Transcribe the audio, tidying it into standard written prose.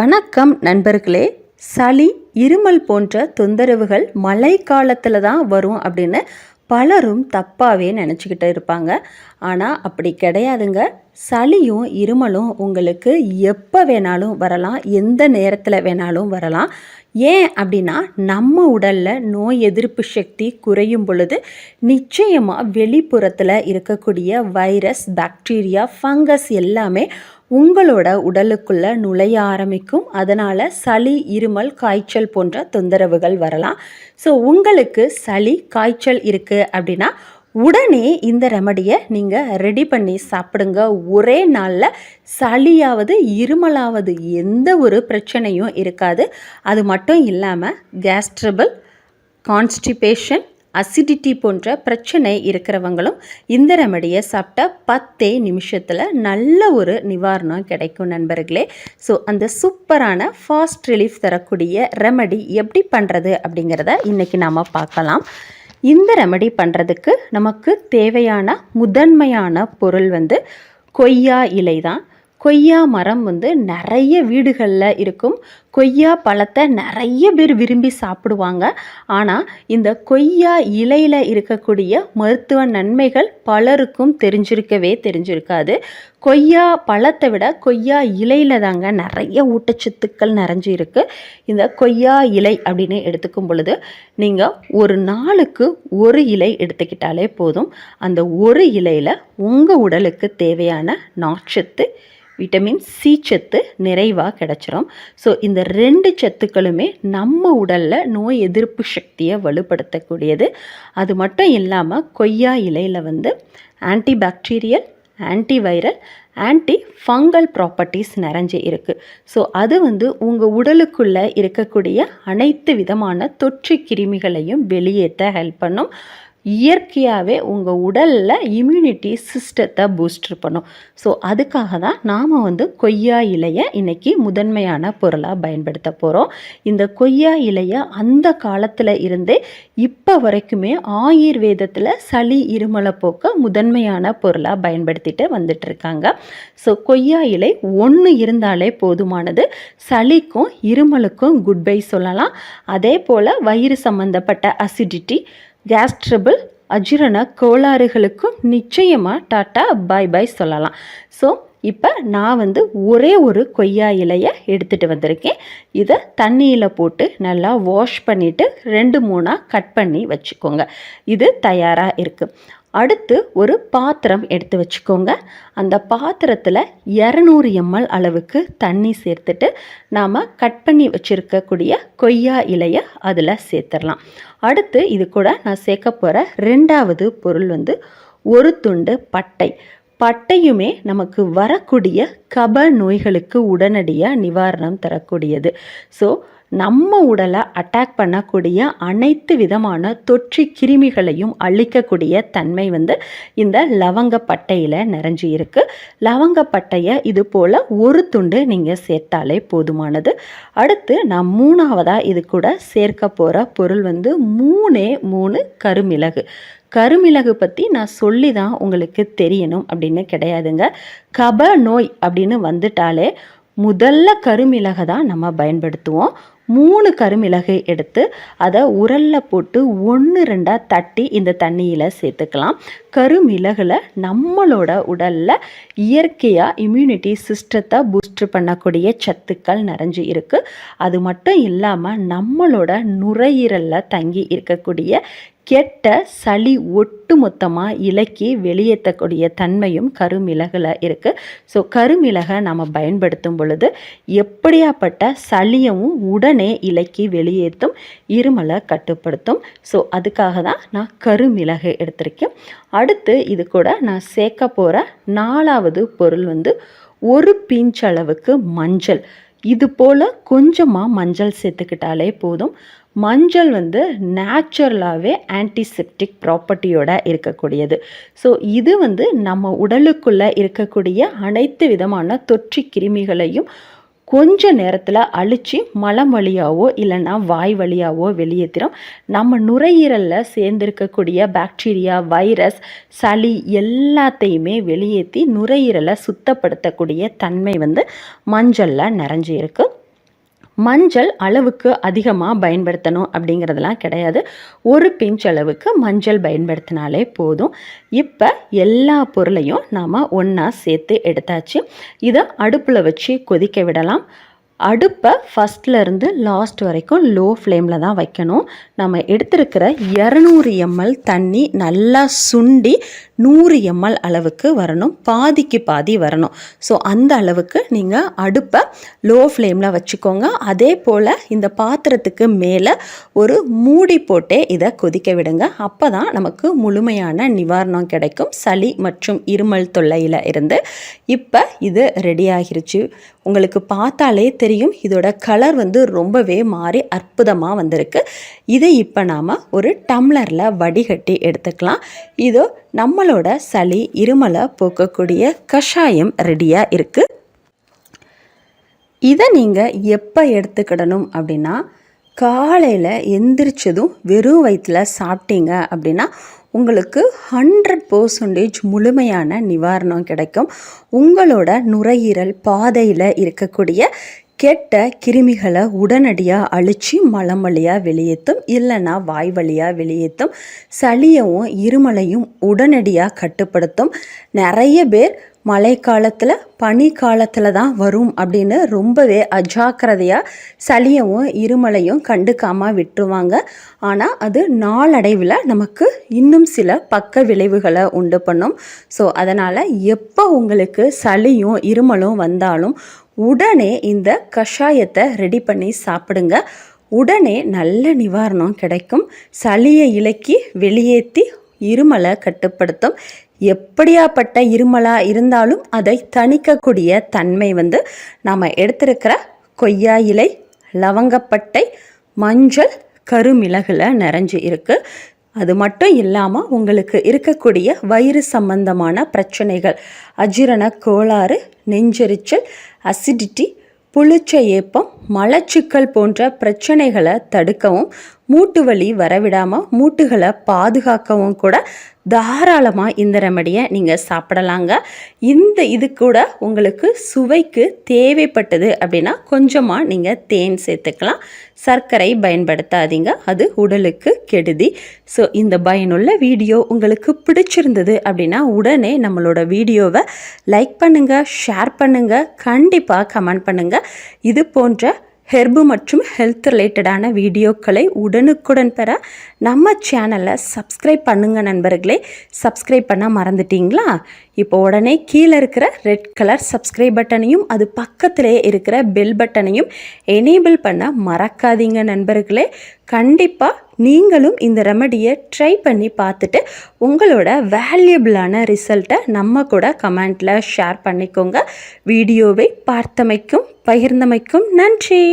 வணக்கம் நண்பர்களே. சளி, இருமல் போன்ற தொந்தரவுகள் மழை காலத்தில் தான் வரும் அப்படின்னு பலரும் தப்பாகவே நினச்சிக்கிட்டு இருப்பாங்க. ஆனால் அப்படி கிடையாதுங்க. சளியும் இருமலும் உங்களுக்கு எப்போ வேணாலும் வரலாம், எந்த நேரத்தில் வேணாலும் வரலாம். ஏன் அப்படின்னா, நம்ம உடலில் நோய் எதிர்ப்பு சக்தி குறையும் பொழுது நிச்சயமாக வெளிப்புறத்தில் இருக்கக்கூடிய வைரஸ், பாக்டீரியா, ஃபங்கஸ் எல்லாமே உங்களோட உடலுக்குள்ளே நுழைய ஆரம்பிக்கும். அதனால் சளி, இருமல், காய்ச்சல் போன்ற தொந்தரவுகள் வரலாம். ஸோ உங்களுக்கு சளி, காய்ச்சல் இருக்குது அப்படின்னா உடனே இந்த ரெமடியை நீங்கள் ரெடி பண்ணி சாப்பிடுங்க. ஒரே நாளில் சளியாவது இருமலாவது எந்த ஒரு பிரச்சனையும் இருக்காது. அது மட்டும் இல்லாமல் கேஸ்ட்ரபிள், கான்ஸ்டிபேஷன், அசிடிட்டி போன்ற பிரச்சனை இருக்கிறவங்களும் இந்த ரெமடியை சாப்பிட்டா 10 நிமிஷத்தில் நல்ல ஒரு நிவாரணம் கிடைக்கும் நண்பர்களே. ஸோ அந்த சூப்பரான ஃபாஸ்ட் ரிலீஃப் தரக்கூடிய ரெமடி எப்படி பண்ணுறது அப்படிங்கிறத இன்றைக்கி நாம் பார்க்கலாம். இந்த ரெமடி பண்ணுறதுக்கு நமக்கு தேவையான முதன்மையான பொருள் கொய்யா இலை தான். கொய்யா மரம் நிறைய வீடுகளில் இருக்கும். கொய்யா பழத்தை நிறைய பேர் விரும்பி சாப்பிடுவாங்க. ஆனால் இந்த கொய்யா இலையில் இருக்கக்கூடிய மருத்துவ நன்மைகள் பலருக்கும் தெரிஞ்சிருக்காது. கொய்யா பழத்தை விட கொய்யா இலையில் தாங்க நிறைய ஊட்டச்சத்துக்கள் நிறைஞ்சு இருக்குது. இந்த கொய்யா இலை அப்படின்னு எடுத்துக்கும் பொழுது நீங்கள் ஒரு நாளுக்கு ஒரு இலை எடுத்துக்கிட்டாலே போதும். அந்த ஒரு இலையில் உங்கள் உடலுக்கு தேவையான நார்ச்சத்து, விட்டமின் சி சத்து நிறைவாக கிடச்சிரும். ஸோ இந்த 2 சத்துக்களுமே நம்ம உடலில் நோய் எதிர்ப்பு சக்தியை வலுப்படுத்தக்கூடியது. அது மட்டும் இல்லாமல் கொய்யா இலையில் antibacterial, antiviral, anti fungal properties நிறைஞ்சு இருக்குது. ஸோ அது உங்கள் உடலுக்குள்ளே இருக்கக்கூடிய அனைத்து விதமான தொற்று கிருமிகளையும் வெளியேற்ற ஹெல்ப் பண்ணும். இயற்கையாகவே உங்கள் உடலில் இம்யூனிட்டி சிஸ்டத்தை பூஸ்டர் பண்ணும். ஸோ அதுக்காக தான் நாம் கொய்யா இலையை இன்றைக்கி முதன்மையான பொருளாக பயன்படுத்த போகிறோம். இந்த கொய்யா இலையை அந்த காலத்தில் இருந்தே இப்போ வரைக்குமே ஆயுர்வேதத்தில் சளி, இருமலை போக்க முதன்மையான பொருளாக பயன்படுத்திட்டு வந்துட்டுருக்காங்க. ஸோ கொய்யா இலை 1 இருந்தாலே போதுமானது. சளிக்கும் இருமலுக்கும் குட் பை சொல்லலாம். அதே போல் வயிறு சம்மந்தப்பட்ட அசிடிட்டி, கேஸ்ட்ரபிள், அஜீரண கோளாறுகளுக்கும் நிச்சயமாக டாட்டா பாய் பாய் சொல்லலாம். ஸோ இப்போ நான் ஒரே ஒரு கொய்யா இலையை எடுத்துகிட்டு வந்திருக்கேன். இதை தண்ணியில் போட்டு நல்லா வாஷ் பண்ணிவிட்டு 2-3 கட் பண்ணி வச்சுக்கோங்க. இது தயாராக இருக்குது. அடுத்து ஒரு பாத்திரம் எடுத்து வச்சுக்கோங்க. அந்த பாத்திரத்தில் 200 ml அளவுக்கு தண்ணி சேர்த்துட்டு நாம் கட் பண்ணி வச்சுருக்கக்கூடிய கொய்யா இலையை அதில் சேர்த்துடலாம். அடுத்து இது கூட நான் சேர்க்க போகிற 2வது பொருள் ஒரு துண்டு பட்டை. பட்டையுமே நமக்கு வரக்கூடிய கப நோய்களுக்கு உடனடியாக நிவாரணம் தரக்கூடியது. ஸோ நம்ம உடலை அட்டாக் பண்ணக்கூடிய அனைத்து விதமான தொற்று கிருமிகளையும் அழிக்கக்கூடிய தன்மை இந்த லவங்கப்பட்டையில் நிறைஞ்சி இருக்குது. லவங்கப்பட்டையை இது போல் ஒரு துண்டு நீங்கள் சேர்த்தாலே போதுமானது. அடுத்து நான் 3வதாக இது கூட சேர்க்க போகிற பொருள் 3 கருமிளகு. கருமிளகு பற்றி நான் சொல்லி தான் உங்களுக்கு தெரியணும் அப்படின்னு கிடையாதுங்க. கப நோய் அப்படின்னு வந்துட்டாலே முதல்ல கருமிளகை தான் நம்ம பயன்படுத்துவோம். 3 கருமிளகு எடுத்து அதை உரலில் போட்டு 1-2 தட்டி இந்த தண்ணியில் சேர்த்துக்கலாம். கருமிளகில் நம்மளோட உடலில் இயற்கையாக இம்யூனிட்டி சிஸ்டத்தை பூஸ்டர் பண்ணக்கூடிய சத்துக்கள் நிறைஞ்சு இருக்குது. அது மட்டும் இல்லாமல் நம்மளோட நுரையீரலில் தங்கி இருக்கக்கூடிய கெட்ட சளி ஒட்டு மொத்தமாக இலக்கி வெளியேற்றக்கூடிய தன்மையும் கருமிளகில் இருக்குது. ஸோ கருமிளகை நம்ம பயன்படுத்தும் பொழுது எப்படியாப்பட்ட சளியவும் உடனே இலக்கி வெளியேற்றும், இருமலை கட்டுப்படுத்தும். ஸோ அதுக்காக தான் நான் கருமிளகு எடுத்திருக்கேன். அடுத்து இது கூட நான் சேர்க்க போகிற 4வது பொருள் ஒரு பிஞ்ச் அளவுக்கு மஞ்சள். இது போல் கொஞ்சமாக மஞ்சள் சேர்த்துக்கிட்டாலே போதும். மஞ்சள் நேச்சுரலாகவே ஆன்டிசெப்டிக் ப்ராப்பர்ட்டியோட இருக்கக்கூடியது. ஸோ இது நம்ம உடலுக்குள்ளே இருக்கக்கூடிய அனைத்து விதமான தொற்று கிருமிகளையும் கொஞ்ச நேரத்தில் அழித்து மலம் வழியாவோ இல்லைன்னா வாய் வழியாவோ வெளியேற்றிடும். நம்ம நுரையீரலில் சேர்ந்திருக்கக்கூடிய பாக்டீரியா, வைரஸ், சளி எல்லாத்தையுமே வெளியேற்றி நுரையீரலை சுத்தப்படுத்தக்கூடிய தன்மை மஞ்சளில் நிறைஞ்சி இருக்குது. மஞ்சள் அளவுக்கு அதிகமாக பயன்படுத்தணும் அப்படிங்கிறதெல்லாம் கிடையாது. ஒரு பிஞ்ச் அளவுக்கு மஞ்சள் பயன்படுத்தினாலே போதும். இப்போ எல்லா பொருளையும் நாம் ஒன்றா சேர்த்து எடுத்தாச்சு. இதை அடுப்பில் வச்சு கொதிக்க விடலாம். அடுப்பை ஃபஸ்ட்லேருந்து லாஸ்ட் வரைக்கும் லோ ஃப்ளேமில் தான் வைக்கணும். நம்ம எடுத்திருக்கிற 200 ml தண்ணி நல்லா சுண்டி 100 ml அளவுக்கு வரணும், பாதிக்கு பாதி வரணும். ஸோ அந்த அளவுக்கு நீங்கள் அடுப்பை லோ ஃப்ளேமில் வச்சுக்கோங்க. அதே போல் இந்த பாத்திரத்துக்கு மேலே ஒரு மூடி போட்டே இதை கொதிக்க விடுங்க. அப்போ தான் நமக்கு முழுமையான நிவாரணம் கிடைக்கும் சளி மற்றும் இருமல் தொல்லையில் இருந்து. இப்போ இது ரெடி ஆகிருச்சு. உங்களுக்கு பார்த்தாலே தெரியும், இதோட கலர் ரொம்பவே மாறி அற்புதமாக வந்திருக்கு. இதை இப்போ நாம் ஒரு டம்ளரில் வடிகட்டி எடுத்துக்கலாம். இதோ நம்மளோட சளி இருமலை போக்கக்கூடிய கஷாயம் ரெடியாக இருக்குது. இதை நீங்கள் எப்போ எடுத்துக்கிடணும் அப்படின்னா, காலையில் எந்திரிச்சதும் வெறும் வயிற்றில் சாப்பிட்டீங்க அப்படின்னா உங்களுக்கு 100% முழுமையான நிவாரணம் கிடைக்கும். உங்களோட நுரையீரல் பாதையில் இருக்கக்கூடிய கெட்ட கிருமிகளை உடனடியாக அழித்து மலம் வழியாக வெளியேற்றும், இல்லைன்னா வாய் வழியாக வெளியேற்றும். சளியவும் இருமலையும் உடனடியாக கட்டுப்படுத்தும். நிறைய பேர் மழை காலத்தில் பனி காலத்தில் தான் வரும் அப்படின்னு ரொம்பவே அஜாக்கிரதையாக சளியவும் இருமலையும் கண்டுக்காமல் விட்டுருவாங்க. ஆனால் அது நாளடைவில் நமக்கு இன்னும் சில பக்க விளைவுகளை உண்டு பண்ணும். ஸோ அதனால் எப்போ உங்களுக்கு சளியும் இருமலும் வந்தாலும் உடனே இந்த கஷாயத்தை ரெடி பண்ணி சாப்பிடுங்க. உடனே நல்ல நிவாரணம் கிடைக்கும். சளியை இலக்கி வெளியேற்றி இருமலை கட்டுப்படுத்தும். எப்படியாப்பட்ட இருமலாக இருந்தாலும் அதை தணிக்கக்கூடிய தன்மை நாம் எடுத்திருக்கிற கொய்யா இலை, லவங்கப்பட்டை, மஞ்சள், கருமிளகுல நிறைஞ்சு இருக்குது. அது மட்டும் இல்லாமல் உங்களுக்கு இருக்கக்கூடிய வயிறு சம்பந்தமான பிரச்சனைகள், அஜீரண கோளாறு, நெஞ்செரிச்சல், அசிடிட்டி, புளிச்ச ஏப்பம், மலச்சிக்கல் போன்ற பிரச்சனைகளை தடுக்கவும், மூட்டு வலி வரவிடாமல் மூட்டுகளை பாதுகாக்கவும் கூட தாராளமாக இந்த ரெமடியை நீங்கள் சாப்பிடலாங்க. இது கூட உங்களுக்கு சுவைக்கு தேவைப்பட்டது அப்படின்னா கொஞ்சமாக நீங்கள் தேன் சேர்த்துக்கலாம். சர்க்கரை பயன்படுத்தாதீங்க, அது உடலுக்கு கெடுதி. ஸோ இந்த பயனுள்ள வீடியோ உங்களுக்கு பிடிச்சிருந்தது அப்படின்னா உடனே நம்மளோட வீடியோவை லைக் பண்ணுங்கள், ஷேர் பண்ணுங்கள், கண்டிப்பாக கமெண்ட் பண்ணுங்கள். இது போன்ற ஹெர்பு மற்றும் ஹெல்த் ரிலேட்டடான வீடியோக்களை உடனுக்குடன் பெற நம்ம சேனலை சப்ஸ்கிரைப் பண்ணுங்கள் நண்பர்களே. சப்ஸ்கிரைப் பண்ண மறந்துட்டீங்களா? இப்போ உடனே கீழே இருக்கிற ரெட் கலர் சப்ஸ்கிரைப் பட்டனையும் அது பக்கத்திலே இருக்கிற பெல் பட்டனையும் எனேபிள் பண்ண மறக்காதீங்க நண்பர்களே. கண்டிப்பாக நீங்களும் இந்த ரெமடியை ட்ரை பண்ணி பார்த்துட்டு உங்களோட வேல்யூபிளான ரிசல்ட்டை நம்ம கூட கமெண்ட்டில் ஷேர் பண்ணிக்கோங்க. வீடியோவை பார்த்தமைக்கும் பகிர்ந்தமைக்கும் நன்றி.